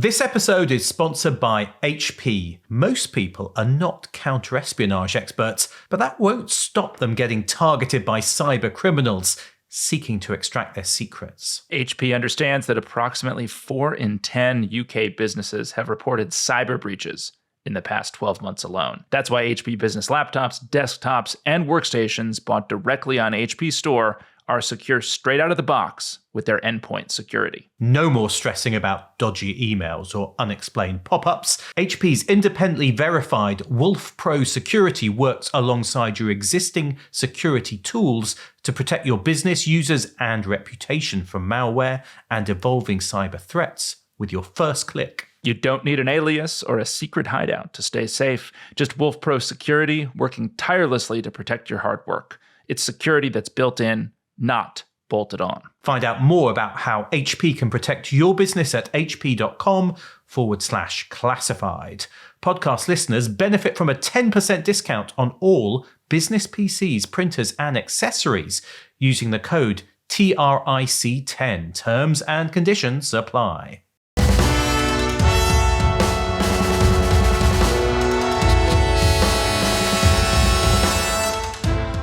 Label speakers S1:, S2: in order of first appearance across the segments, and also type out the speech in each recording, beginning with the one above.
S1: This episode is sponsored by HP. Most people are not counter-espionage experts, but that won't stop them getting targeted by cyber criminals seeking to extract their secrets.
S2: HP understands that approximately 4 in 10 UK businesses have reported cyber breaches in the past 12 months alone. That's why HP business laptops, desktops, and workstations bought directly on HP Store are secure straight out of the box with their endpoint security.
S1: No more stressing about dodgy emails or unexplained pop-ups. HP's independently verified Wolf Pro security works alongside your existing security tools to protect your business users and reputation from malware and evolving cyber threats with your first click.
S2: You don't need an alias or a secret hideout to stay safe. Just Wolf Pro security working tirelessly to protect your hard work. It's security that's built in, not bolted on.
S1: Find out more about how HP can protect your business at hp.com/classified. Podcast listeners benefit from a 10% discount on all business PCs, printers, and accessories using the code TRIC10. Terms and conditions apply.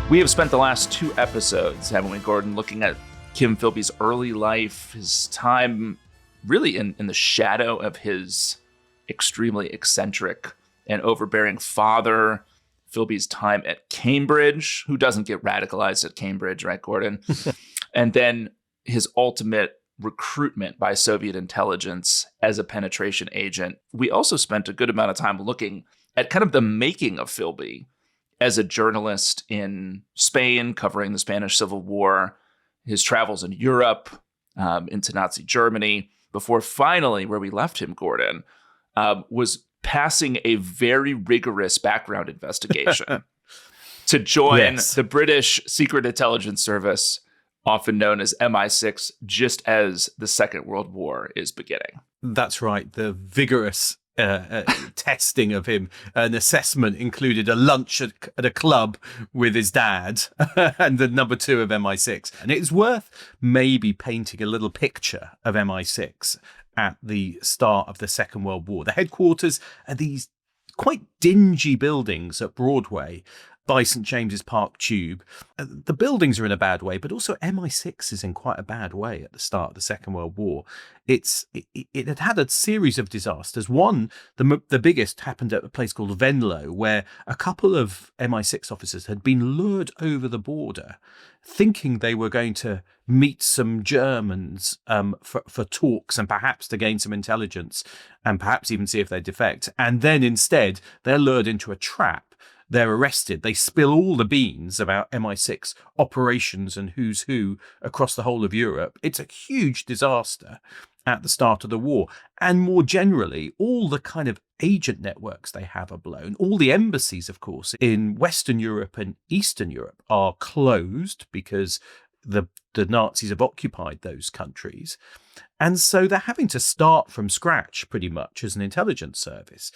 S2: We have spent the last 2 episodes, haven't we, Gordon, looking at Kim Philby's early life, his time really in the shadow of his extremely eccentric and overbearing father, Philby's time at Cambridge. Who doesn't get radicalized at Cambridge, right, Gordon? And then his ultimate recruitment by Soviet intelligence as a penetration agent. We also spent a good amount of time looking at kind of the making of Philby as a journalist in Spain, covering the Spanish Civil War, his travels in Europe, into Nazi Germany, before finally, where we left him, Gordon, was passing a very rigorous background investigation to join the British Secret Intelligence Service, often known as MI6, just as the Second World War is beginning.
S1: That's right. The vigorous testing of him. An assessment included a lunch at a club with his dad and the number 2 of MI6. And it's worth maybe painting a little picture of MI6 at the start of the Second World War. The headquarters are these quite dingy buildings at Broadway by St. James's Park Tube. The buildings are in a bad way, but also MI6 is in quite a bad way at the start of the Second World War. It had a series of disasters. One, the biggest, happened at a place called Venlo, where a couple of MI6 officers had been lured over the border, thinking they were going to meet some Germans for talks and perhaps to gain some intelligence and perhaps even see if they defect. And then instead, they're lured into a trap. They're arrested. They spill all the beans about MI6 operations and who's who across the whole of Europe. It's a huge disaster at the start of the war. And more generally, all the kind of agent networks they have are blown. All the embassies, of course, in Western Europe and Eastern Europe are closed because the Nazis have occupied those countries. And so they're having to start from scratch pretty much as an intelligence service.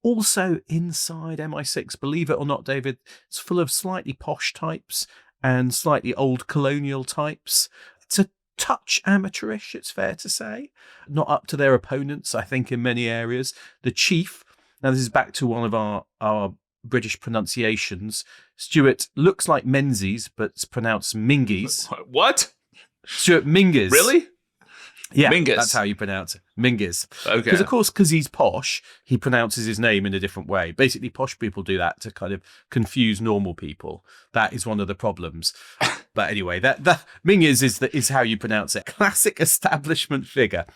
S1: Also inside MI6, believe it or not, David, it's full of slightly posh types and slightly old colonial types. It's a touch amateurish, it's fair to say. Not up to their opponents, I think, in many areas. The chief, now this is back to one of our British pronunciations. Stuart looks like Menzies, but it's pronounced Mingies.
S2: What?
S1: Stuart Mingies.
S2: Really?
S1: Yeah,
S2: Mingus.
S1: That's how you pronounce it. Mingus.
S2: Okay.
S1: Because he's posh, he pronounces his name in a different way. Basically, posh people do that to kind of confuse normal people. That is one of the problems. But anyway, that Mingus is how you pronounce it. Classic establishment figure.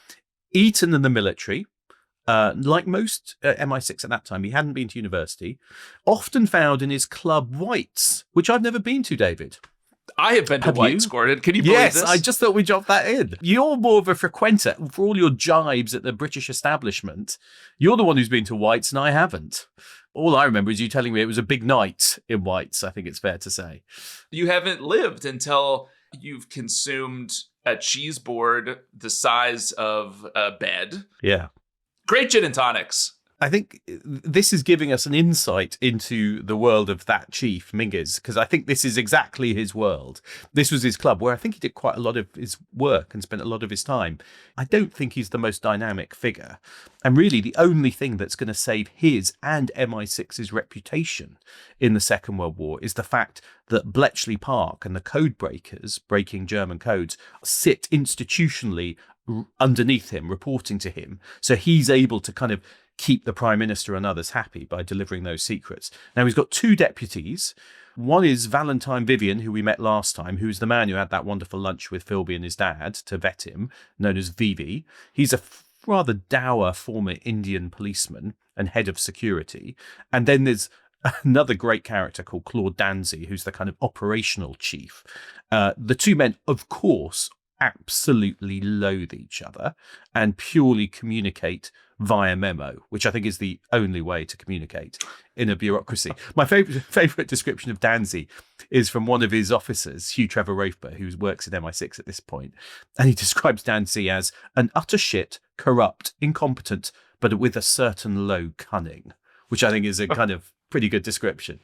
S1: Eton in the military. Like most MI6 at that time, he hadn't been to university. Often found in his club White's, which I've never been to, David.
S2: I have been to White's, Gordon. Can you believe this?
S1: Yes, I just thought we'd drop that in. You're more of a frequenter. For all your jibes at the British establishment, you're the one who's been to White's and I haven't. All I remember is you telling me it was a big night in White's, I think it's fair to say.
S2: You haven't lived until you've consumed a cheese board the size of a bed.
S1: Yeah.
S2: Great gin and tonics.
S1: I think this is giving us an insight into the world of that chief, Mingus, because I think this is exactly his world. This was his club where I think he did quite a lot of his work and spent a lot of his time. I don't think he's the most dynamic figure. And really, the only thing that's going to save his and MI6's reputation in the Second World War is the fact that Bletchley Park and the code breakers, breaking German codes, sit institutionally underneath him, reporting to him. So he's able to kind of keep the Prime Minister and others happy by delivering those secrets. Now, he's got two deputies. One is Valentine Vivian, who we met last time, who's the man who had that wonderful lunch with Philby and his dad to vet him, known as Vivi. He's a rather dour former Indian policeman and head of security. And then there's another great character called Claude Danzy, who's the kind of operational chief. The two men, of course, absolutely loathe each other and purely communicate via memo, which I think is the only way to communicate in a bureaucracy. My favorite description of Danzy is from one of his officers, Hugh Trevor Rathbone, who works at MI6 at this point, and he describes Danzy as an utter shit, corrupt, incompetent, but with a certain low cunning, which I think is a kind of pretty good description.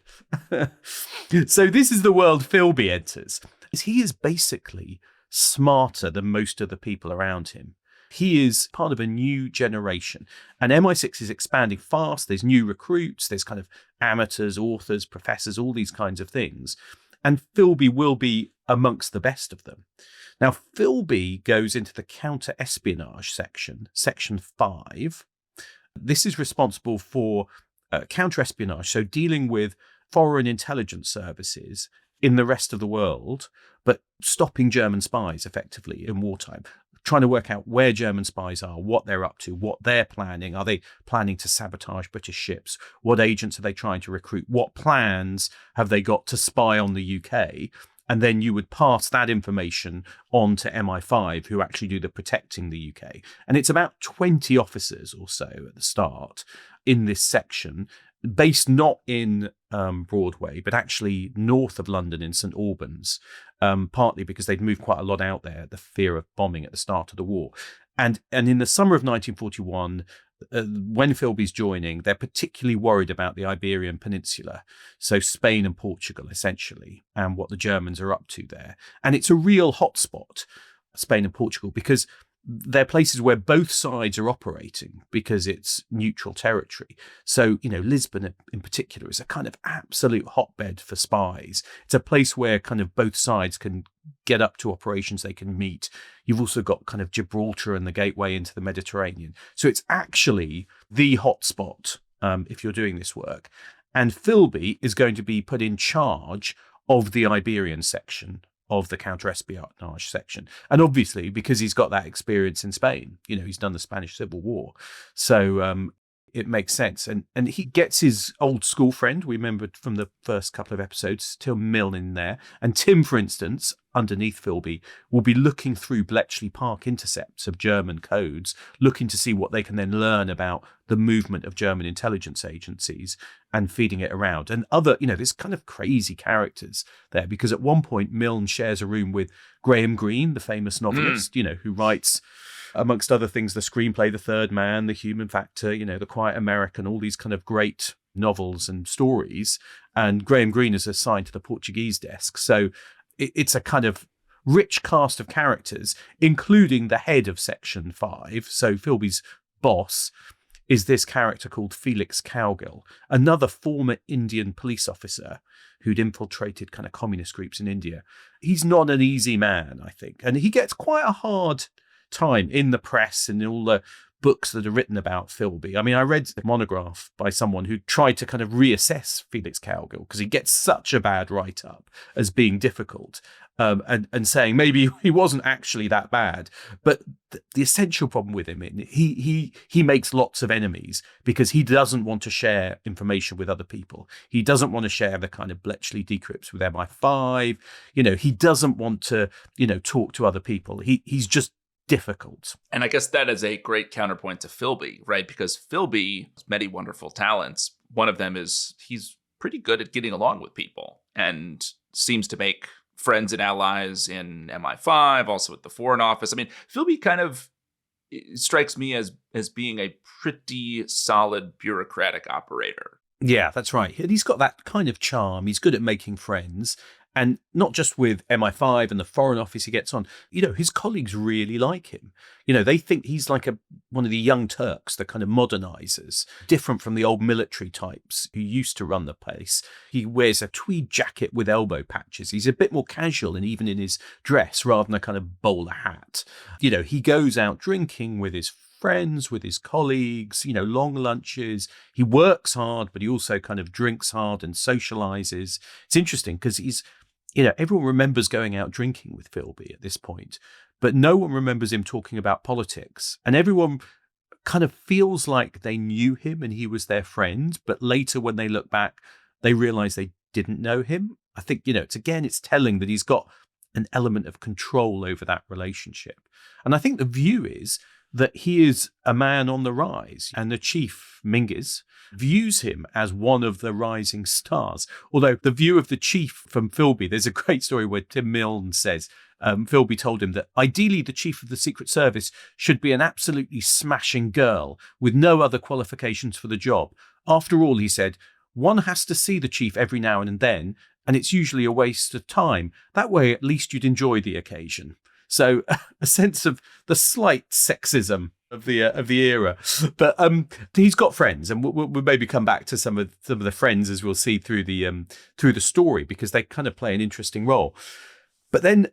S1: So this is the world Philby enters. He is basically smarter than most of the people around him. He is part of a new generation, and MI6 is expanding fast. There's new recruits, there's kind of amateurs, authors, professors, all these kinds of things. And Philby will be amongst the best of them. Now, Philby goes into the counter-espionage section, section 5. This is responsible for counter-espionage, so dealing with foreign intelligence services in the rest of the world, but stopping German spies effectively in wartime, trying to work out where German spies are, what they're up to, what they're planning. Are they planning to sabotage British ships? What agents are they trying to recruit? What plans have they got to spy on the UK? And then you would pass that information on to MI5, who actually do the protecting the UK. And it's about 20 officers or so at the start in this section, based not in Broadway, but actually north of London in St Albans, partly because they'd moved quite a lot out there, the fear of bombing at the start of the war. And in the summer of 1941, when Philby's joining, they're particularly worried about the Iberian Peninsula, so Spain and Portugal, essentially, and what the Germans are up to there. And it's a real hotspot, Spain and Portugal, because they're places where both sides are operating because it's neutral territory. So, Lisbon in particular is a kind of absolute hotbed for spies. It's a place where kind of both sides can get up to operations, they can meet. You've also got kind of Gibraltar and the gateway into the Mediterranean. So it's actually the hotspot if you're doing this work. And Philby is going to be put in charge of the Iberian section of the counter-espionage section. And obviously, because he's got that experience in Spain, he's done the Spanish Civil War. So it makes sense. And he gets his old school friend, we remembered from the first couple of episodes, Tim Milne in there. And Tim, for instance, underneath Philby, will be looking through Bletchley Park intercepts of German codes, looking to see what they can then learn about the movement of German intelligence agencies and feeding it around. And other, there's kind of crazy characters there, because at one point Milne shares a room with Graham Greene, the famous novelist, who writes, amongst other things, the screenplay The Third Man, The Human Factor, The Quiet American, all these kind of great novels and stories. And Graham Greene is assigned to the Portuguese desk. So it's a kind of rich cast of characters, including the head of Section 5. So Philby's boss is this character called Felix Cowgill, another former Indian police officer who'd infiltrated kind of communist groups in India. He's not an easy man, I think. And he gets quite a hard time in the press and in all the books that are written about Philby. I mean, I read a monograph by someone who tried to kind of reassess Felix Cowgill because he gets such a bad write-up as being difficult, and saying maybe he wasn't actually that bad. But the essential problem with him, he makes lots of enemies because he doesn't want to share information with other people. He doesn't want to share the kind of Bletchley decrypts with MI5. He doesn't want to, talk to other people. He's just difficult.
S2: And I guess that is a great counterpoint to Philby, right? Because Philby has many wonderful talents. One of them is he's pretty good at getting along with people and seems to make friends and allies in MI5, also at the Foreign Office. I mean, Philby kind of it strikes me as being a pretty solid bureaucratic operator.
S1: Yeah, that's right. And he's got that kind of charm. He's good at making friends. And not just with MI5 and the Foreign Office he gets on. His colleagues really like him. They think he's like one of the young Turks, the kind of modernizers, different from the old military types who used to run the place. He wears a tweed jacket with elbow patches. He's a bit more casual and even in his dress rather than a kind of bowler hat. He goes out drinking with his friends, with his colleagues, long lunches. He works hard, but he also kind of drinks hard and socializes. It's interesting because he's, everyone remembers going out drinking with Philby at this point, but no one remembers him talking about politics. And everyone kind of feels like they knew him and he was their friend, but later when they look back, they realize they didn't know him. I think, it's telling that he's got an element of control over that relationship. And I think the view is that he is a man on the rise, and the chief, Mingus, views him as one of the rising stars. Although the view of the chief from Philby, there's a great story where Tim Milne says Philby told him that ideally the chief of the Secret Service should be an absolutely smashing girl with no other qualifications for the job. After all, he said, one has to see the chief every now and then, and it's usually a waste of time. That way, at least you'd enjoy the occasion. So a sense of the slight sexism of the era, but he's got friends, and we'll maybe come back to some of the friends as we'll see through the story, because they kind of play an interesting role. But then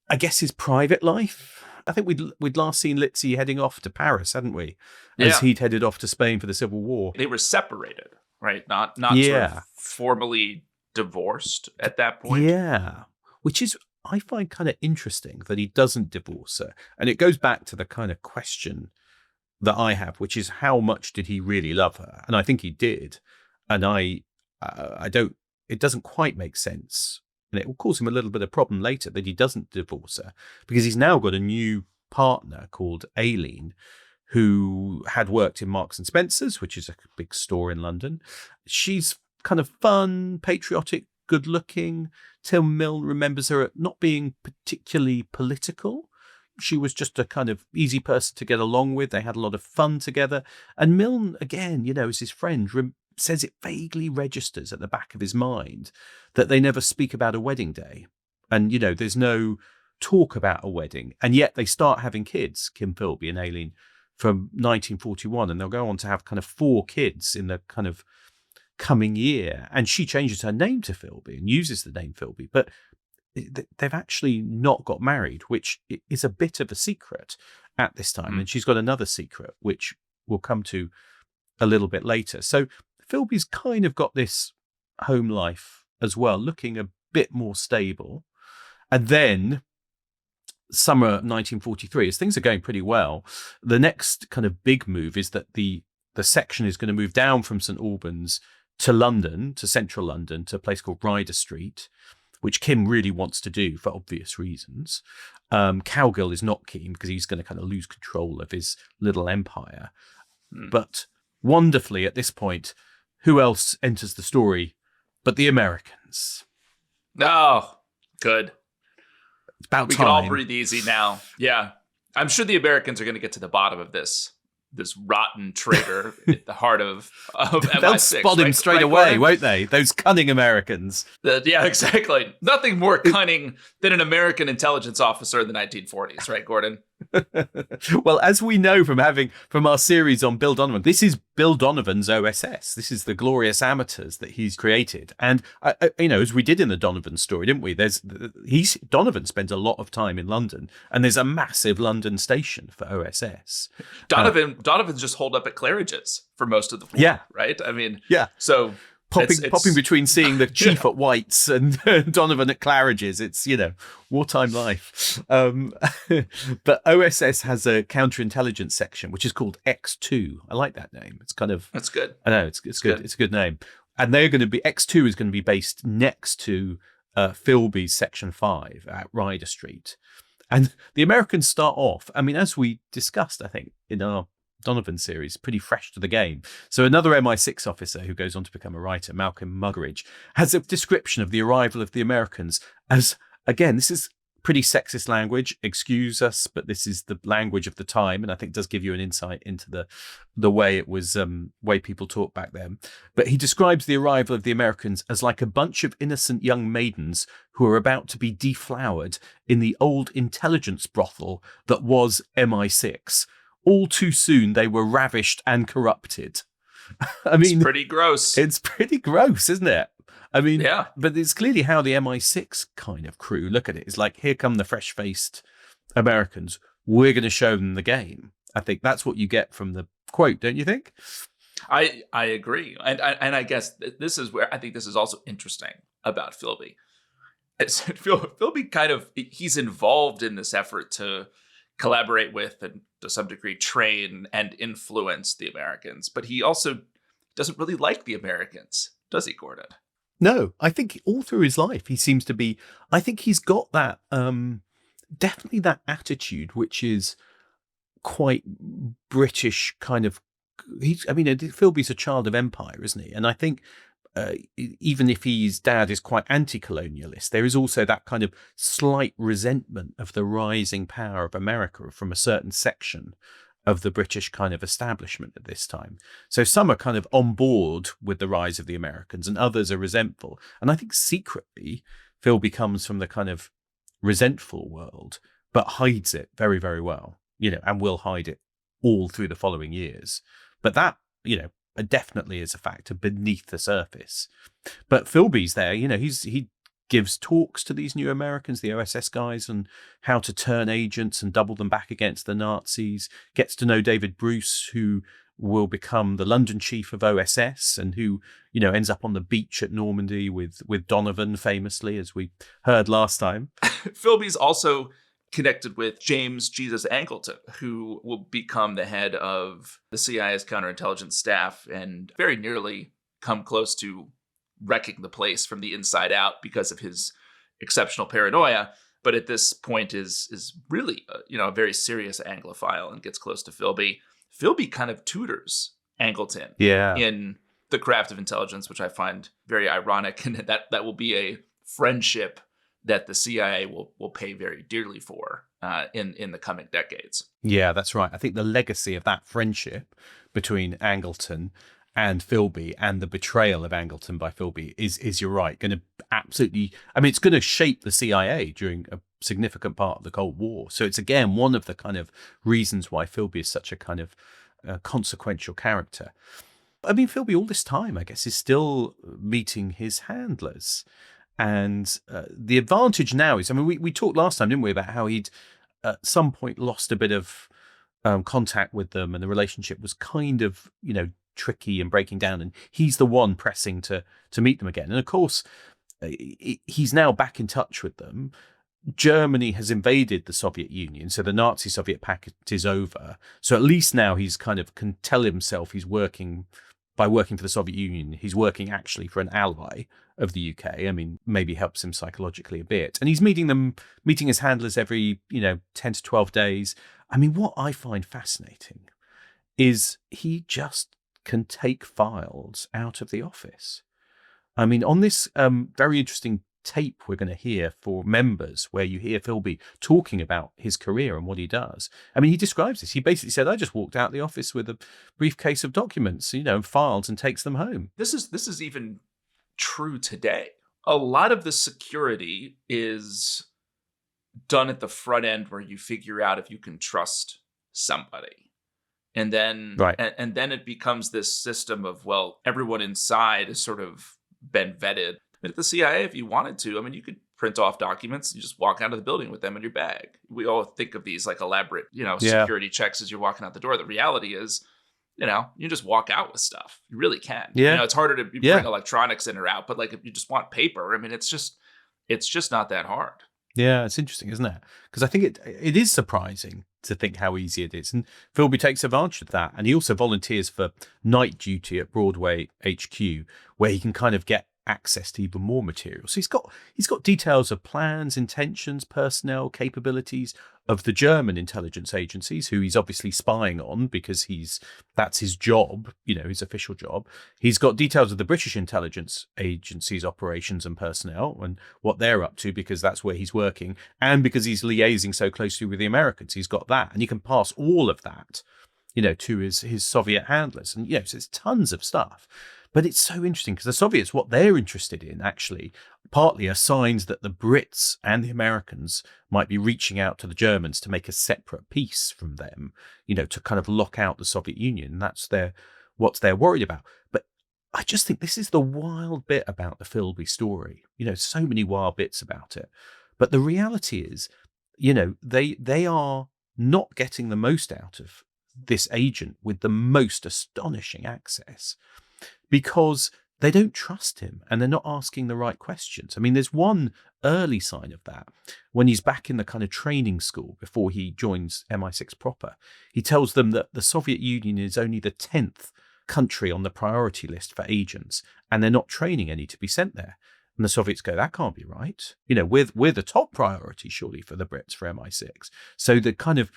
S1: I guess his private life. I think we'd last seen Litzy heading off to Paris, hadn't we? As he'd headed off to Spain for the Civil War.
S2: They were separated, right? Not sort of formally divorced at that point.
S1: Yeah, which is, I find kind of interesting that he doesn't divorce her. And it goes back to the kind of question that I have, which is how much did he really love her? And I think he did. And it doesn't quite make sense. And it will cause him a little bit of problem later that he doesn't divorce her, because he's now got a new partner called Aileen, who had worked in Marks and Spencer's, which is a big store in London. She's kind of fun, patriotic, good looking. Tim Milne remembers her not being particularly political. She was just a kind of easy person to get along with. They had a lot of fun together. And Milne, again, as his friend, says it vaguely registers at the back of his mind that they never speak about a wedding day. And, there's no talk about a wedding. And yet they start having kids, Kim Philby and Aileen, from 1941. And they'll go on to have kind of 4 kids in the kind of coming year. And she changes her name to Philby and uses the name Philby. But they've actually not got married, which is a bit of a secret at this time. And she's got another secret, which we'll come to a little bit later. So Philby's kind of got this home life as well, looking a bit more stable. And then summer 1943, as things are going pretty well, the next kind of big move is that the section is going to move down from St Albans to London, to central London, to a place called Ryder Street, which Kim really wants to do for obvious reasons. Cowgill is not keen because he's going to kind of lose control of his little empire. But wonderfully, at this point, who else enters the story but the Americans?
S2: Oh, good.
S1: It's about
S2: we
S1: time.
S2: can all breathe easy now. Yeah. I'm sure the Americans are going to get to the bottom of this rotten traitor at the heart of MI6.
S1: They'll spot him straight away, won't they? Those cunning Americans.
S2: Yeah, exactly. Nothing more cunning than an American intelligence officer in the 1940s, right, Gordon?
S1: Well, as we know from our series on Bill Donovan, this is Bill Donovan's OSS. This is the glorious amateurs that he's created. And, as we did in the Donovan story, didn't we? Donovan spends a lot of time in London, and there's a massive London station for OSS.
S2: Donovan's just holed up at Claridge's for most of the war, right? I mean, so... Popping between seeing the chief at White's and Donovan at Claridge's. It's, wartime life. But OSS has a counterintelligence section, which is called X2. I like that name. It's kind of... That's good.
S1: I know, it's good. It's a good name. And they're going to be... X2 is going to be based next to Philby's Section 5 at Ryder Street. And the Americans start off, as we discussed, I think, in our Donovan series, pretty fresh to the game. So another MI6 officer who goes on to become a writer, Malcolm Muggeridge, has a description of the arrival of the Americans as, again, this is Pretty sexist language, excuse us, but this is the language of the time, and I think does give you an insight into the way it was, way people talked back then. But he describes the arrival of the Americans as like a bunch of innocent young maidens who are about to be deflowered in the old intelligence brothel that was MI6. All too soon, they were ravished and corrupted. I mean,
S2: it's pretty gross.
S1: It's pretty gross, isn't it? I mean,
S2: yeah.
S1: But it's clearly how the MI6 kind of crew look at it. It's like, here come the fresh-faced Americans. We're going to show them the game. I think that's what you get from the quote, don't you think?
S2: I agree. And I guess this is where I think this is also interesting about Philby. Philby kind of, he's involved in this effort to collaborate with and to some degree train and influence the Americans. But he also doesn't really like the Americans, does he, Gordon?
S1: No, I think all through his life, he seems to be, I think he's got that, definitely that attitude, which is quite British kind of, Philby's a child of empire, isn't he? And I think even if his dad is quite anti-colonialist, there is also that kind of slight resentment of the rising power of America from a certain section of the British kind of establishment at this time. So some are kind of on board with the rise of the Americans and others are resentful. And I think secretly Philby comes from the kind of resentful world, but hides it very, very well, and will hide it all through the following years. But that, definitely is a factor beneath the surface. But Philby's there, he gives talks to these new Americans, the OSS guys, on how to turn agents and double them back against the Nazis, gets to know David Bruce, who will become the London chief of OSS and who, ends up on the beach at Normandy with Donovan famously, as we heard last time.
S2: Philby's also connected with James Jesus Angleton, who will become the head of the CIA's counterintelligence staff and very nearly come close to wrecking the place from the inside out because of his exceptional paranoia, but at this point is really a very serious Anglophile and gets close to Philby. Philby kind of tutors Angleton in the craft of intelligence, which I find very ironic, and that will be a friendship that the CIA will pay very dearly for in the coming decades.
S1: Yeah, that's right. I think the legacy of that friendship between Angleton and Philby and the betrayal of Angleton by Philby is you're right, going to absolutely, it's going to shape the CIA during a significant part of the Cold War. So it's again one of the kind of reasons why Philby is such a kind of consequential character. Philby all this time, I guess, is still meeting his handlers. And the advantage now is, we talked last time, didn't we, about how he'd at some point lost a bit of contact with them and the relationship was kind of, tricky and breaking down, and he's the one pressing to meet them again. And of course, he's now back in touch with them. Germany has invaded the Soviet Union, so the Nazi-Soviet pact is over. So at least now he's kind of can tell himself he's working for the Soviet Union. He's working actually for an ally of the UK. Maybe helps him psychologically a bit. And he's meeting his handlers every 10 to 12 days. What I find fascinating is he just can take files out of the office. On this very interesting tape we're going to hear for members, where you hear Philby talking about his career and what he does. He describes this. He basically said, I just walked out the office with a briefcase of documents, files, and takes them home.
S2: This is even true today. A lot of the security is done at the front end, where you figure out if you can trust somebody. And then, and then it becomes this system of, well, everyone inside has sort of been vetted. At the CIA, if you wanted to, you could print off documents and you just walk out of the building with them in your bag. We all think of these like elaborate, security checks as you're walking out the door. The reality is, you just walk out with stuff. You really can.
S1: Yeah.
S2: It's harder to bring electronics in or out, but like if you just want paper, it's just not that hard.
S1: Yeah, it's interesting, isn't it? Because I think it is surprising to think how easy it is. And Philby takes advantage of that. And he also volunteers for night duty at Broadway HQ, where he can kind of get access to even more material. So he's got details of plans, intentions, personnel, capabilities of the German intelligence agencies, who he's obviously spying on because that's his job, his official job. He's got details of the British intelligence agencies' operations and personnel and what they're up to, because that's where he's working, and because he's liaising so closely with the Americans. He's got that, and he can pass all of that, to his Soviet handlers. And, so it's tons of stuff. But it's so interesting because the Soviets, what they're interested in actually partly are signs that the Brits and the Americans might be reaching out to the Germans to make a separate peace from them, to kind of lock out the Soviet Union. And that's what they're worried about. But I just think this is the wild bit about the Philby story. So many wild bits about it. But the reality is, they are not getting the most out of this agent with the most astonishing access, because they don't trust him and they're not asking the right questions. I mean, there's one early sign of that when he's back in the kind of training school before he joins MI6 proper. He tells them that the Soviet Union is only the 10th country on the priority list for agents, and they're not training any to be sent there. And the Soviets go, that can't be right. We're the top priority, surely, for the Brits, for MI6. So the kind of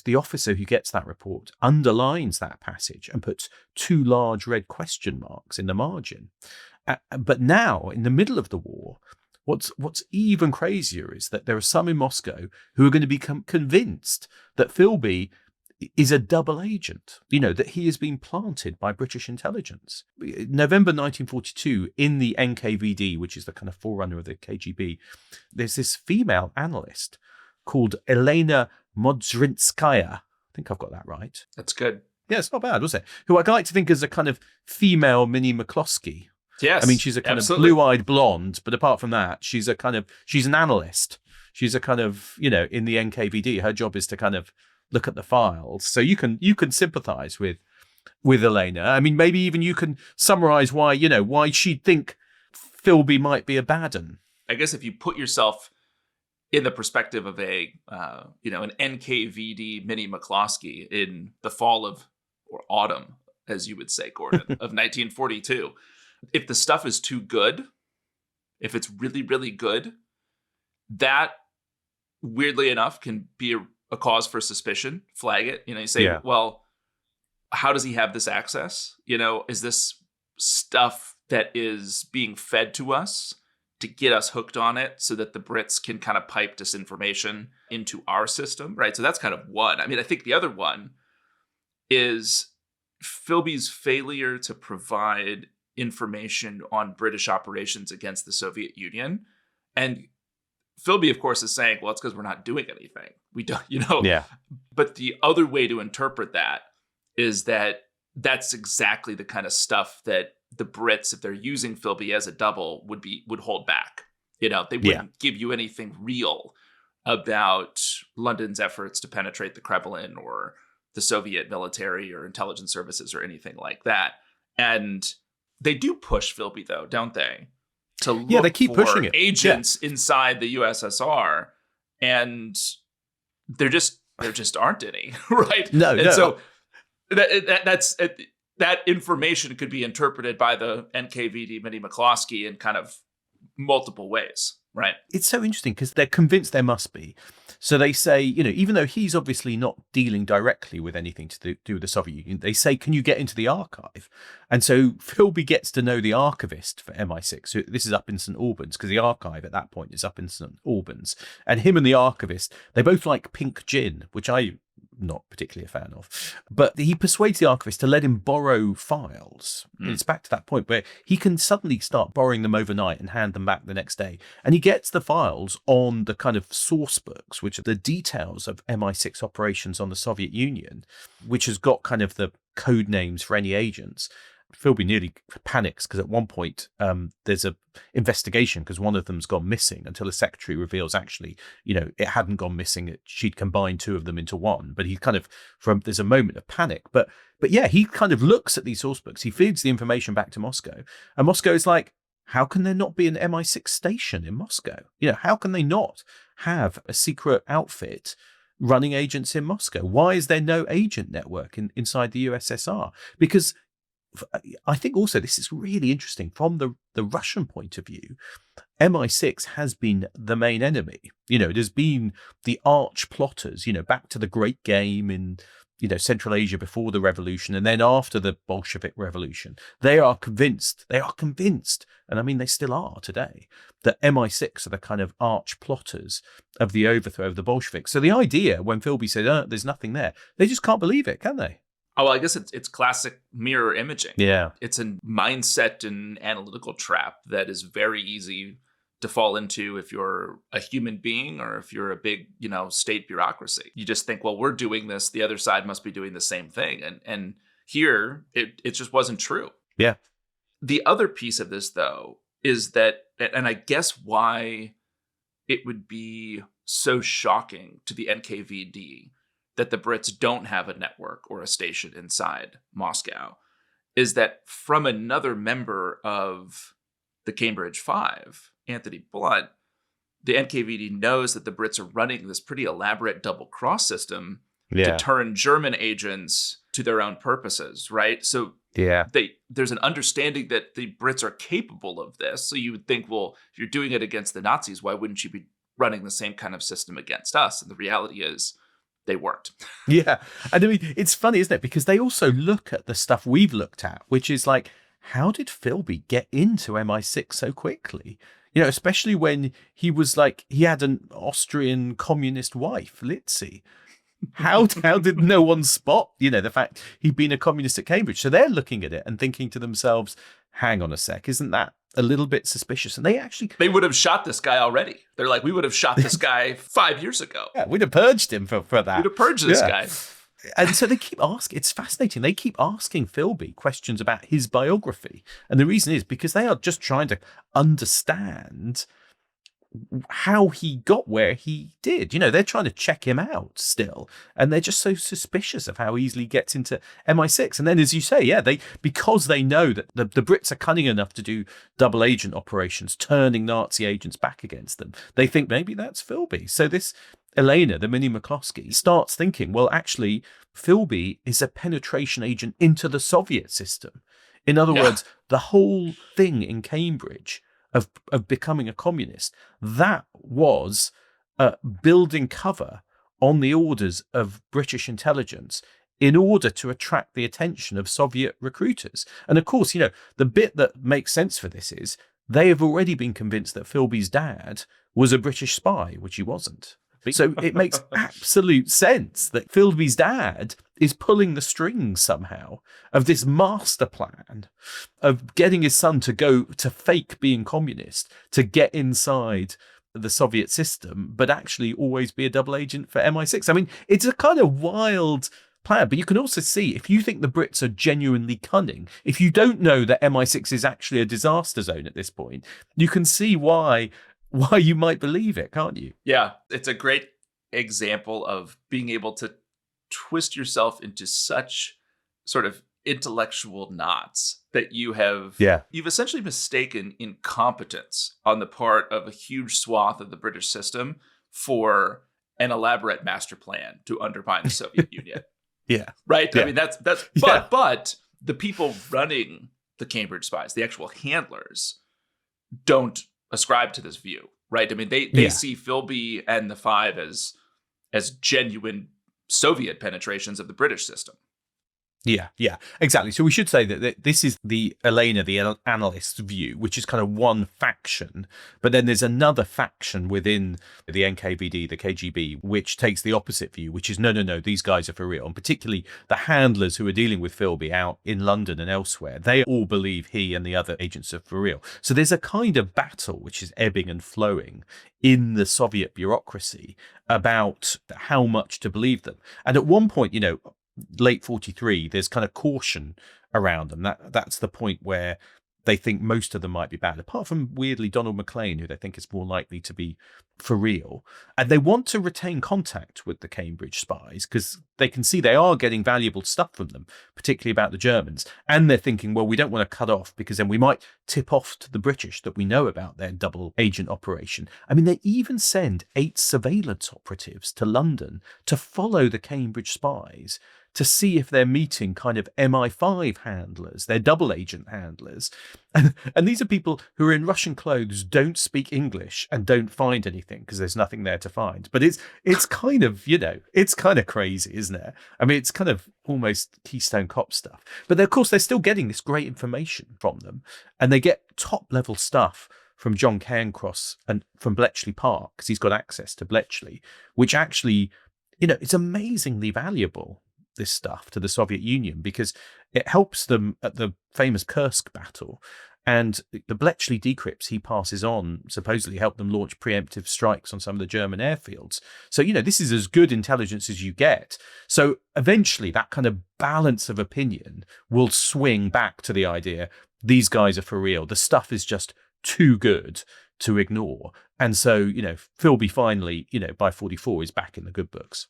S1: the officer who gets that report underlines that passage and puts 2 large red question marks in the margin. But now, in the middle of the war, what's even crazier is that there are some in Moscow who are going to become convinced that Philby is a double agent, that he has been planted by British intelligence. November 1942, in the NKVD, which is the kind of forerunner of the KGB, there's this female analyst called Elena Modrzynskaya. I think I've got that right.
S2: That's good.
S1: Yeah, it's not bad, was it? Who I like to think is a kind of female Minnie McCloskey.
S2: Yes.
S1: I mean, she's a kind
S2: absolutely.
S1: of blue-eyed blonde, but apart from that, she's an analyst. She's a kind of, in the NKVD, her job is to kind of look at the files. So you can sympathize with Elena. I mean, maybe even you can summarize why she'd think Philby might be a bad un.
S2: I guess if you put yourself in the perspective of an NKVD Minnie McCloskey in the fall of, or autumn, as you would say, Gordon, of 1942, if the stuff is too good, if it's really, really good, that weirdly enough can be a cause for suspicion. Flag it. You say, well, how does he have this access? Is this stuff that is being fed to us to get us hooked on it so that the Brits can kind of pipe disinformation into our system, right? So that's kind of one. I mean, I think the other one is Philby's failure to provide information on British operations against the Soviet Union. And Philby, of course, is saying, well, it's because we're not doing anything. We don't,
S1: Yeah.
S2: But the other way to interpret that is that that's exactly the kind of stuff that the Brits, if they're using Philby as a double, would hold back. They wouldn't give you anything real about London's efforts to penetrate the Kremlin or the Soviet military or intelligence services or anything like that. And they do push Philby, though, don't they? To look
S1: they keep
S2: for
S1: pushing it.
S2: agents inside the USSR, and there just aren't any, right?
S1: No.
S2: So that information could be interpreted by the NKVD Minnie McCloskey in kind of multiple ways, right?
S1: It's so interesting because they're convinced there must be. So they say, even though he's obviously not dealing directly with anything to do with the Soviet Union, they say, can you get into the archive? And so Philby gets to know the archivist for MI6. So this is up in St. Albans, because the archive at that point is up in St. Albans. And him and the archivist, they both like pink gin, which I'm not particularly a fan of. But he persuades the archivist to let him borrow files. It's back to that point where he can suddenly start borrowing them overnight and hand them back the next day. And he gets the files on the kind of source books, which are the details of MI6 operations on the Soviet Union, which has got kind of the code names for any agents. Philby nearly panics because at one point there's a investigation because one of them's gone missing, until the secretary reveals actually, it hadn't gone missing. She'd combined 2 of them into one. But he kind of, there's a moment of panic. But yeah, he kind of looks at these source books. He feeds the information back to Moscow, and Moscow is like, how can there not be an MI6 station in Moscow? How can they not have a secret outfit running agents in Moscow? Why is there no agent network inside the USSR? Because I think also this is really interesting from the Russian point of view. MI6 has been the main enemy. It has been the arch plotters, back to the Great Game in, Central Asia before the revolution and then after the Bolshevik revolution. They are convinced, and I mean, they still are today, that MI6 are the kind of arch plotters of the overthrow of the Bolsheviks. So the idea when Philby said, there's nothing there, they just can't believe it, can they?
S2: Oh, well, I guess it's classic mirror imaging.
S1: Yeah.
S2: It's a mindset and analytical trap that is very easy to fall into if you're a human being or if you're a big, state bureaucracy. You just think, well, we're doing this, the other side must be doing the same thing. And here, it just wasn't true.
S1: Yeah.
S2: The other piece of this, though, is that, and I guess why it would be so shocking to the NKVD that the Brits don't have a network or a station inside Moscow, is that from another member of the Cambridge Five, Anthony Blunt, the NKVD knows that the Brits are running this pretty elaborate double cross system to turn German agents to their own purposes, right? So there's an understanding that the Brits are capable of this. So you would think, well, if you're doing it against the Nazis, why wouldn't you be running the same kind of system against us? And the reality is, they weren't.
S1: Yeah. And I mean, it's funny, isn't it? Because they also look at the stuff we've looked at, which is like, how did Philby get into MI6 so quickly? Especially when he had an Austrian communist wife, Litzy. How did no one spot, the fact he'd been a communist at Cambridge? So they're looking at it and thinking to themselves, hang on a sec, isn't that a little bit suspicious? And they would
S2: have shot this guy already. They're like, we would have shot this guy 5 years ago.
S1: Yeah, we'd have purged him for that.
S2: We'd have purged this guy.
S1: And so they keep asking, it's fascinating. They keep asking Philby questions about his biography. And the reason is because they are just trying to understand how he got where he did. They're trying to check him out still. And they're just so suspicious of how easily he gets into MI6. And then, as you say, because they know that the Brits are cunning enough to do double agent operations, turning Nazi agents back against them, they think maybe that's Philby. So this Elena, the Minnie McCloskey, starts thinking, well, actually, Philby is a penetration agent into the Soviet system. In other words, the whole thing in Cambridge of becoming a communist, that was building cover on the orders of British intelligence in order to attract the attention of Soviet recruiters. And of course, the bit that makes sense for this is they have already been convinced that Philby's dad was a British spy, which he wasn't. So it makes absolute sense that Philby's dad is pulling the strings somehow of this master plan of getting his son to go to fake being communist, to get inside the Soviet system, but actually always be a double agent for MI6. I mean, it's a kind of wild plan, but you can also see, if you think the Brits are genuinely cunning, if you don't know that MI6 is actually a disaster zone at this point, you can see why you might believe it, can't you?
S2: Yeah, it's a great example of being able to twist yourself into such sort of intellectual knots that you've essentially mistaken incompetence on the part of a huge swath of the British system for an elaborate master plan to undermine the Soviet Union.
S1: Yeah.
S2: Right?
S1: Yeah.
S2: I mean, that's but the people running the Cambridge Spies, the actual handlers, don't ascribe to this view, right? I mean, they see Philby and the Five as genuine Soviet penetrations of the British system.
S1: Yeah, exactly. So we should say that this is the Elena, the analyst's view, which is kind of one faction. But then there's another faction within the NKVD, the KGB, which takes the opposite view, which is no, these guys are for real. And particularly the handlers who are dealing with Philby out in London and elsewhere, they all believe he and the other agents are for real. So there's a kind of battle which is ebbing and flowing in the Soviet bureaucracy about how much to believe them. And at one point, late 43, there's kind of caution around them. That's the point where they think most of them might be bad, apart from weirdly Donald MacLean, who they think is more likely to be for real. And they want to retain contact with the Cambridge spies because they can see they are getting valuable stuff from them, particularly about the Germans. And they're thinking, well, we don't want to cut off because then we might tip off to the British that we know about their double agent operation. I mean, they even send 8 surveillance operatives to London to follow the Cambridge spies to see if they're meeting kind of MI5 handlers, they're double agent handlers. And these are people who are in Russian clothes, don't speak English, and don't find anything because there's nothing there to find. But it's kind of, it's kind of crazy, isn't it? I mean, it's kind of almost Keystone Cop stuff. But of course, they're still getting this great information from them, and they get top level stuff from John Cairncross and from Bletchley Park, because he's got access to Bletchley, which actually, it's amazingly valuable, this stuff, to the Soviet Union, because it helps them at the famous Kursk battle. And the Bletchley decrypts he passes on supposedly help them launch preemptive strikes on some of the German airfields. So, this is as good intelligence as you get. So eventually that kind of balance of opinion will swing back to the idea, these guys are for real. The stuff is just too good to ignore. And so, Philby finally, by 44 is back in the good books.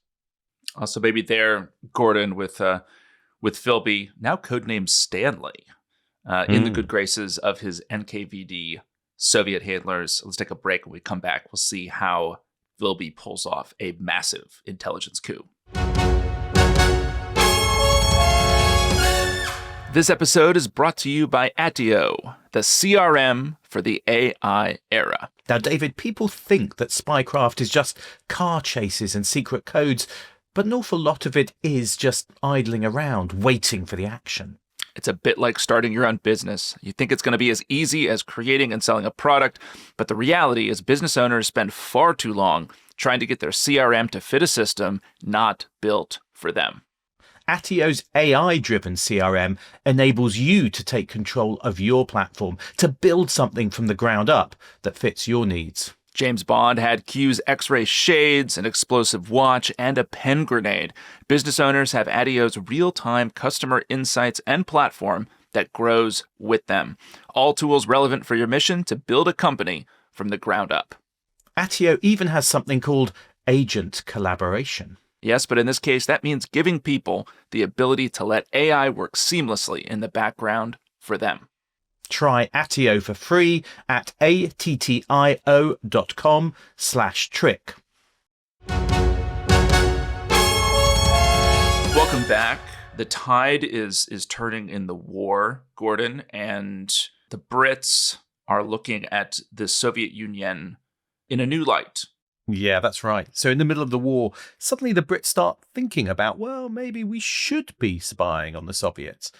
S2: Also, maybe there, Gordon, with Philby, now codenamed Stanley, in the good graces of his NKVD Soviet handlers. Let's take a break. When we come back, we'll see how Philby pulls off a massive intelligence coup. This episode is brought to you by Attio, the CRM for the AI era.
S1: Now, David, people think that spycraft is just car chases and secret codes, but an awful lot of it is just idling around, waiting for the action.
S2: It's a bit like starting your own business. You think it's going to be as easy as creating and selling a product, but the reality is business owners spend far too long trying to get their CRM to fit a system not built for them.
S1: Attio's AI-driven CRM enables you to take control of your platform, to build something from the ground up that fits your needs.
S2: James Bond had Q's X-ray shades, an explosive watch, and a pen grenade. Business owners have Attio's real-time customer insights and platform that grows with them. All tools relevant for your mission to build a company from the ground up.
S1: Attio even has something called agent collaboration.
S2: Yes, but in this case, that means giving people the ability to let AI work seamlessly in the background for them.
S1: Try Attio for free at attio.com/trick.
S2: Welcome back. The tide is turning in the war, Gordon, and the Brits are looking at the Soviet Union in a new light.
S1: Yeah, that's right. So in the middle of the war, suddenly the Brits start thinking about, well, maybe we should be spying on the Soviets.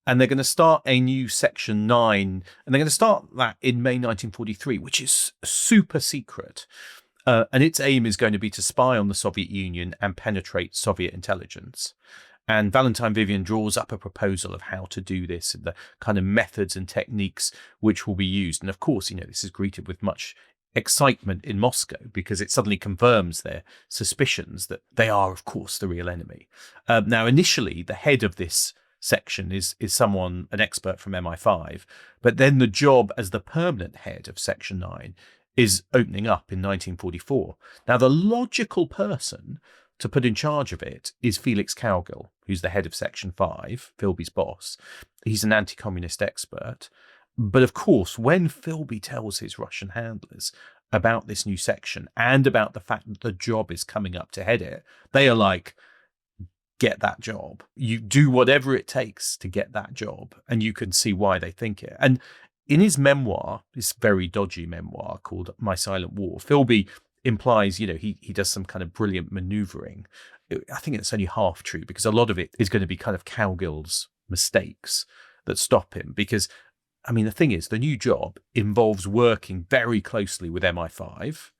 S1: And they're going to start a new Section 9, and they're going to start that in May 1943, which is super secret. And its aim is going to be to spy on the Soviet Union and penetrate Soviet intelligence. And Valentine Vivian draws up a proposal of how to do this and the kind of methods and techniques which will be used. And of course, this is greeted with much excitement in Moscow because it suddenly confirms their suspicions that they are, of course, the real enemy. Now, initially, the head of this section is someone, an expert from MI5, but then the job as the permanent head of Section 9 is opening up in 1944. Now, the logical person to put in charge of it is Felix Cowgill, who's the head of Section 5, Philby's boss. He's an anti-communist expert. But of course, when Philby tells his Russian handlers about this new section and about the fact that the job is coming up to head it, they are like, get that job. You do whatever it takes to get that job. And you can see why they think it. And in his memoir, this very dodgy memoir called My Silent War, Philby implies, he does some kind of brilliant maneuvering. I think it's only half true because a lot of it is going to be kind of Cowgill's mistakes that stop him. Because the thing is, the new job involves working very closely with MI5.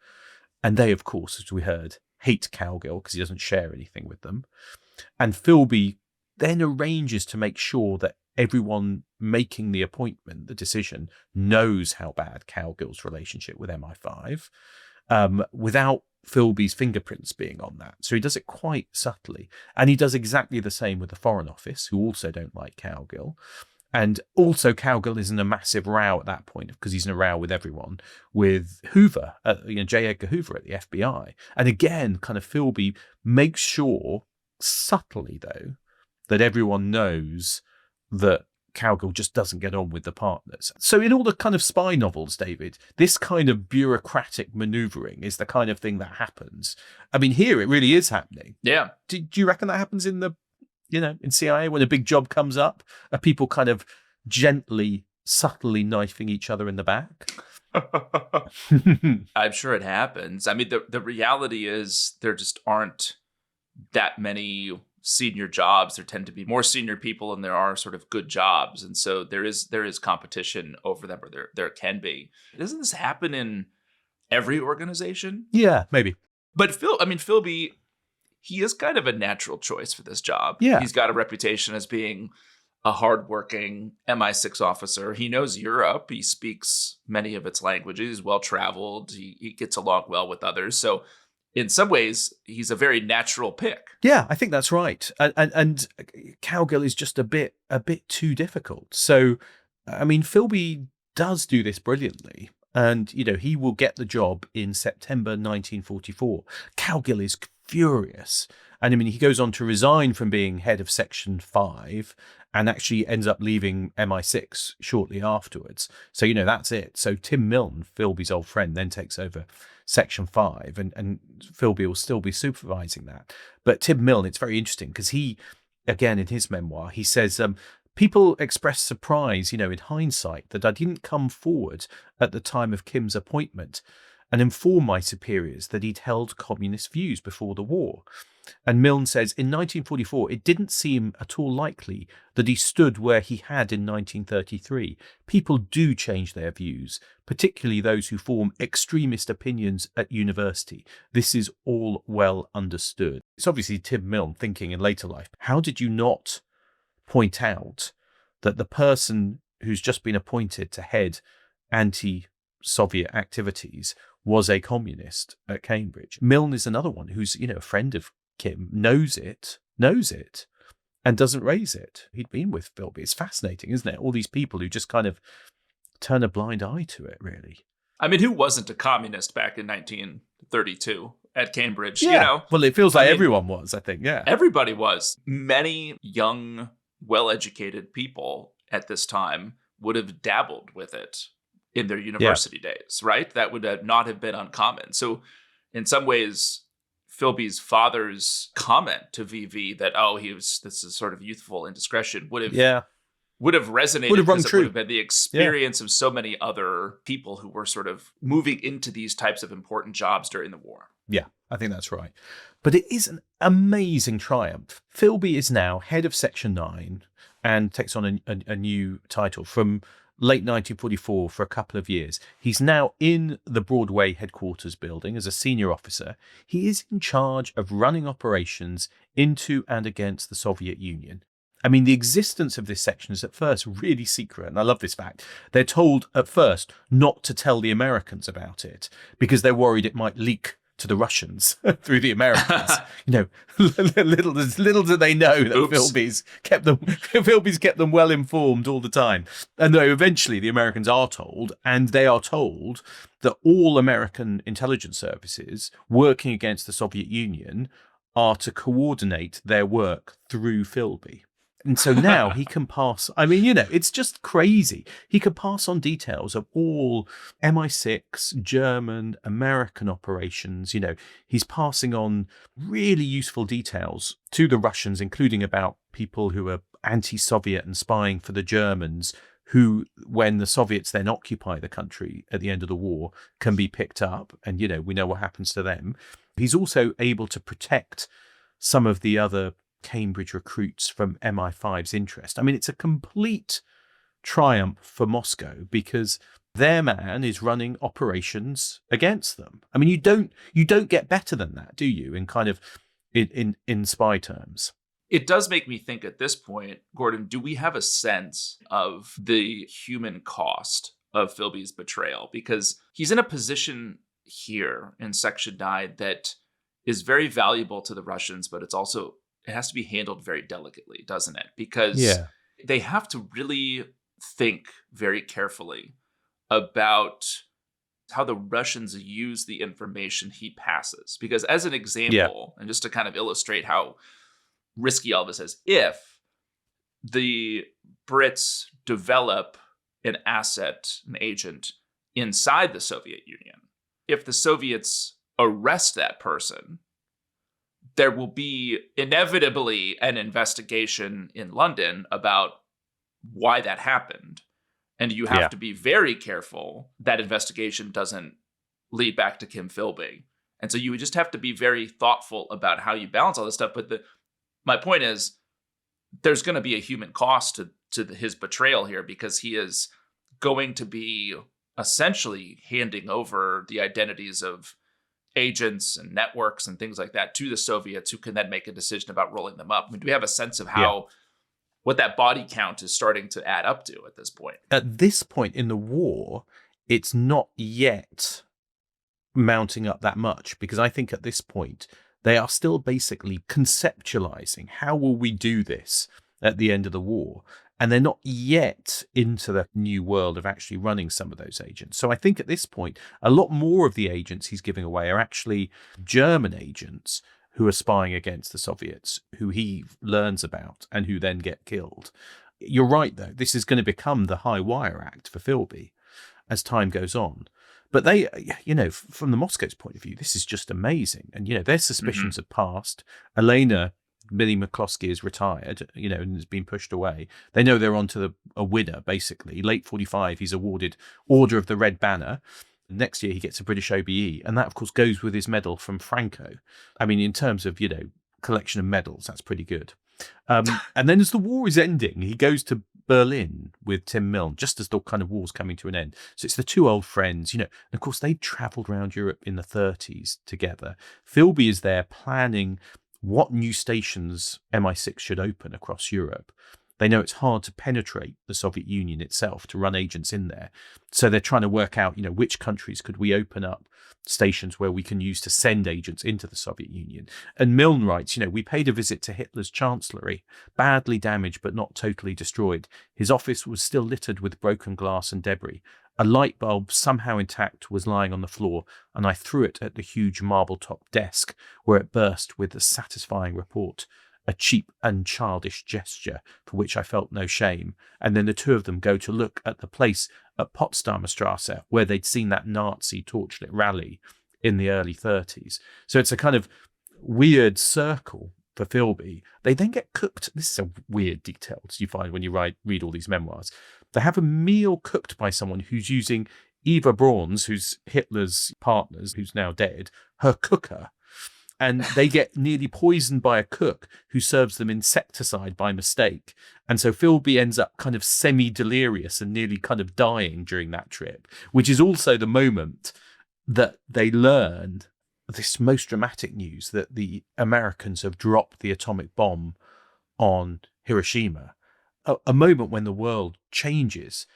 S1: And they, of course, as we heard, hate Cowgill because he doesn't share anything with them. And Philby then arranges to make sure that everyone making the appointment, the decision, knows how bad Cowgill's relationship with MI5 without Philby's fingerprints being on that. So he does it quite subtly. And he does exactly the same with the Foreign Office, who also don't like Cowgill. And also Cowgill is in a massive row at that point because he's in a row with everyone, with Hoover, J. Edgar Hoover at the FBI. And again, kind of Philby makes sure, subtly though, that everyone knows that Cowgill just doesn't get on with the partners. So in all the kind of spy novels, David, this kind of bureaucratic maneuvering is the kind of thing that happens. Here it really is happening.
S2: Yeah.
S1: Do you reckon that happens in the in CIA when a big job comes up? Are people kind of gently, subtly knifing each other in the back?
S2: I'm sure it happens. I mean, the reality is there just aren't that many senior jobs. There tend to be more senior people than there are sort of good jobs. And so there is competition over them, or there can be. Doesn't this happen in every organization?
S1: Yeah, maybe.
S2: But Philby, he is kind of a natural choice for this job.
S1: Yeah.
S2: He's got a reputation as being a hardworking MI6 officer. He knows Europe. He speaks many of its languages. He's well-traveled. He gets along well with others. So in some ways, he's a very natural pick.
S1: Yeah, I think that's right. And Cowgill is just a bit too difficult. So, I mean, Philby does do this brilliantly. And, he will get the job in September 1944. Cowgill is furious. And I mean, he goes on to resign from being head of Section 5 and actually ends up leaving MI6 shortly afterwards. So, that's it. So Tim Milne, Philby's old friend, then takes over Section 5 and Philby will still be supervising that. But Tim Milne, it's very interesting because he, again, in his memoir, he says, people expressed surprise, in hindsight, that I didn't come forward at the time of Kim's appointment and inform my superiors that he'd held communist views before the war. And Milne says, in 1944, it didn't seem at all likely that he stood where he had in 1933. People do change their views, particularly those who form extremist opinions at university. This is all well understood. It's obviously Tim Milne thinking in later life, how did you not point out that the person who's just been appointed to head anti-Soviet activities was a communist at Cambridge? Milne is another one who's, a friend of Kim, knows it, and doesn't raise it. He'd been with Philby. It's fascinating, isn't it? All these people who just kind of turn a blind eye to it, really.
S2: I mean, who wasn't a communist back in 1932 at Cambridge?
S1: Yeah. Well, it feels like everyone was, I think. Yeah.
S2: Everybody was. Many young, well-educated people at this time would have dabbled with it in their university days, right? That would not have been uncommon. So in some ways, Philby's father's comment to VV that, this is sort of youthful indiscretion would have resonated. Would have rung true. It would have been the experience of so many other people who were sort of moving into these types of important jobs during the war.
S1: Yeah, I think that's right. But it is an amazing triumph. Philby is now head of Section 9 and takes on a new title from late 1944 for a couple of years. He's now in the Broadway headquarters building as a senior officer. He is in charge of running operations into and against the Soviet Union. I mean, the existence of this section is at first really secret, and I love this fact. They're told at first not to tell the Americans about it because they're worried it might leak to the Russians through the Americans. Little do they know that Philby's kept them well informed all the time. And though eventually the Americans are told, and they are told that all American intelligence services working against the Soviet Union are to coordinate their work through Philby. And so now he can pass, it's just crazy. He could pass on details of all MI6, German, American operations. He's passing on really useful details to the Russians, including about people who are anti-Soviet and spying for the Germans, who, when the Soviets then occupy the country at the end of the war, can be picked up. And, we know what happens to them. He's also able to protect some of the other Cambridge recruits from MI5's interest. I mean, it's a complete triumph for Moscow because their man is running operations against them. I mean, you don't get better than that, do you? In kind of in spy terms.
S2: It does make me think at this point, Gordon, do we have a sense of the human cost of Philby's betrayal? Because he's in a position here in Section 9 that is very valuable to the Russians, but it has to be handled very delicately, doesn't it? Because they have to really think very carefully about how the Russians use the information he passes. Because as an example, and just to kind of illustrate how risky all this is, if the Brits develop an agent inside the Soviet Union, if the Soviets arrest that person, there will be inevitably an investigation in London about why that happened. And you have to be very careful that investigation doesn't lead back to Kim Philby. And so you would just have to be very thoughtful about how you balance all this stuff. But my point is, there's going to be a human cost to his betrayal here, because he is going to be essentially handing over the identities of agents and networks and things like that to the Soviets, who can then make a decision about rolling them up. I mean, do we have a sense of how what that body count is starting to add up to at this point?
S1: At this point in the war, it's not yet mounting up that much, because I think at this point they are still basically conceptualizing how will we do this at the end of the war, and they're not yet into the new world of actually running some of those agents. So I think at this point a lot more of the agents he's giving away are actually German agents who are spying against the Soviets, who he learns about and who then get killed. You're right, though, this is going to become the high wire act for Philby as time goes on. But they, from the Moscow's point of view, this is just amazing. And, their suspicions have passed. Elena, Billy McCloskey, is retired, and has been pushed away. They know they're on to a winner, basically. Late 45, he's awarded Order of the Red Banner. Next year, he gets a British OBE. And that, of course, goes with his medal from Franco. I mean, in terms of, collection of medals, that's pretty good. And then as the war is ending, he goes to Berlin with Tim Milne, just as the kind of war's coming to an end. So it's the two old friends, and of course they travelled around Europe in the 30s together. Philby is there planning what new stations MI6 should open across Europe. They know it's hard to penetrate the Soviet Union itself, to run agents in there. So they're trying to work out, which countries could we open up stations where we can use to send agents into the Soviet Union. And Milne writes, we paid a visit to Hitler's chancellery, badly damaged but not totally destroyed. His office was still littered with broken glass and debris. A light bulb, somehow intact, was lying on the floor, and I threw it at the huge marble-topped desk, where it burst with a satisfying report. A cheap and childish gesture for which I felt no shame. And then the two of them go to look at the place at Potsdamer Strasse where they'd seen that Nazi torchlit rally in the early 30s. So it's a kind of weird circle for Philby. They then get cooked. This is a weird detail you find when you read all these memoirs. They have a meal cooked by someone who's using Eva Braun's, who's Hitler's partner, who's now dead, her cooker. And they get nearly poisoned by a cook who serves them insecticide by mistake. And so Philby ends up kind of semi-delirious and nearly kind of dying during that trip, which is also the moment that they learned this most dramatic news, that the Americans have dropped the atomic bomb on Hiroshima. A moment when the world changes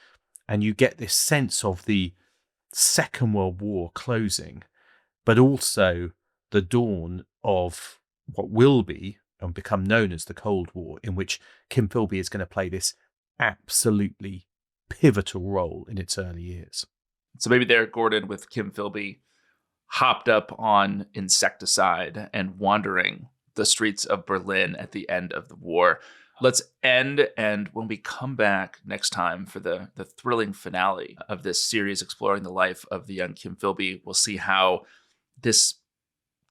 S1: and you get this sense of the Second World War closing, but also the dawn of what will be and become known as the Cold War, in which Kim Philby is going to play this absolutely pivotal role in its early years.
S2: So maybe there, Gordon, with Kim Philby hopped up on insecticide and wandering the streets of Berlin at the end of the war. Let's end, and when we come back next time for the thrilling finale of this series exploring the life of the young Kim Philby, we'll see how this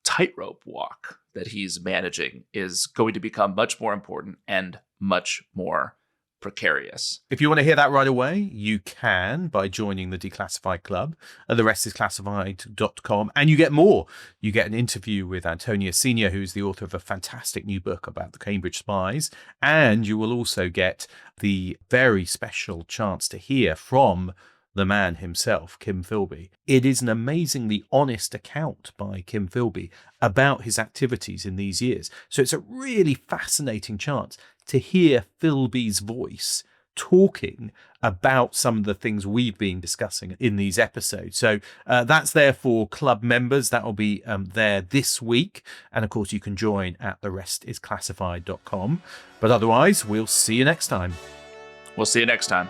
S2: tightrope walk that he's managing is going to become much more important and much more precarious.
S1: If you want to hear that right away, you can by joining the Declassified Club at therestisclassified.com, and you get more. You get an interview with Antonia Senior, who's the author of a fantastic new book about the Cambridge spies, and you will also get the very special chance to hear from the man himself, Kim Philby. It is an amazingly honest account by Kim Philby about his activities in these years. So it's a really fascinating chance to hear Philby's voice talking about some of the things we've been discussing in these episodes. So that's there for club members. That will be there this week. And of course, you can join at therestisclassified.com. But otherwise, we'll see you next time.
S2: We'll see you next time.